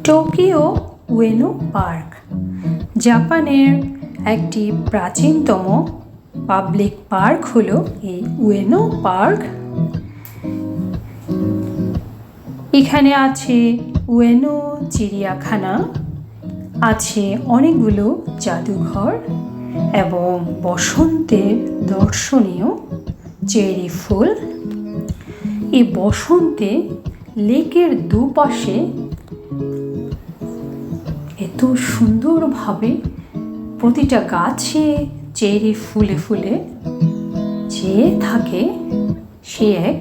টোকিও উয়েনো পার্ক জাপানের একটি প্রাচীনতম পাবলিক পার্ক হলো এই উয়েনো পার্ক। এখানে আছে উয়েনো চিড়িয়াখানা, আছে অনেকগুলো জাদুঘর এবং বসন্তের দর্শনীয় চেরি ফুল। এই বসন্তে লেকের দুপাশে এত সুন্দরভাবে প্রতিটা গাছে চেরি ফুলে ফুলে চেয়ে থাকে, সে এক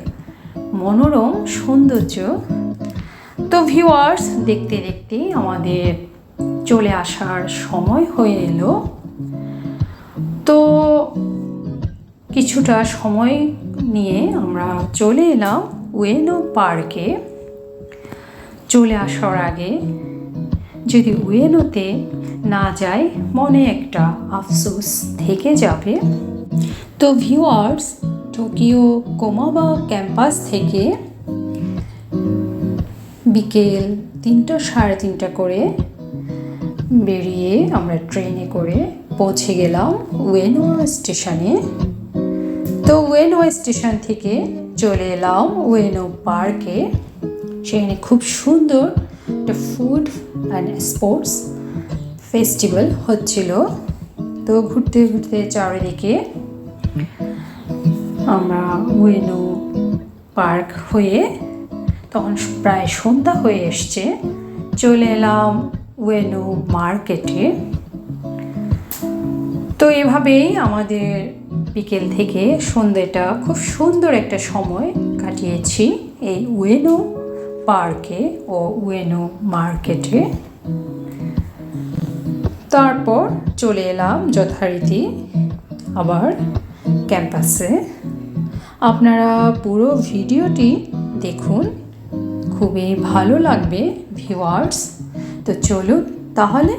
মনোরম সৌন্দর্য। তো ভিউয়ার্স, দেখতে দেখতে আমাদের চলে আসার সময় হয়ে এলো। তো কিছুটা সময় নিয়ে আমরা চলে এলাম উয়েনো পার্কে। চলে আসার আগে যদি উয়েনোতে না যাই, মনে একটা আফসোস থেকে যাবে। তো ভিউয়ার্স, টোকিও কোমাবা ক্যাম্পাস থেকে বিকেল 3টা সাড়ে 3টা করে বেরিয়ে আমরা ট্রেনে করে পৌঁছে গেলাম উয়েনো স্টেশনে। তো উয়েনো স্টেশন থেকে চলে এলাম উয়েনো পার্কে। সেখানে খুব সুন্দর একটা ফুড অ্যান্ড স্পোর্টস ফেস্টিভ্যাল হচ্ছিল। তো ঘুরতে ঘুরতে চারিদিকে আমরা উয়েনো পার্ক হয়ে, তখন প্রায় সন্ধ্যা হয়ে এসছে, চলে এলাম উয়েনো মার্কেটে। তো এভাবেই আমাদের বিকেল থেকে সন্ধ্যেটা খুব সুন্দর একটা সময় কাটিয়েছি এই উয়েনো পার্কে ও উয়েনো মার্কেটে। তারপর চলে এলাম যথারীতি আবার ক্যাম্পাসে। আপনারা পুরো ভিডিওটি দেখুন, খুবই ভালো লাগবে ভিউয়ার্স। তো চলুন তাহলে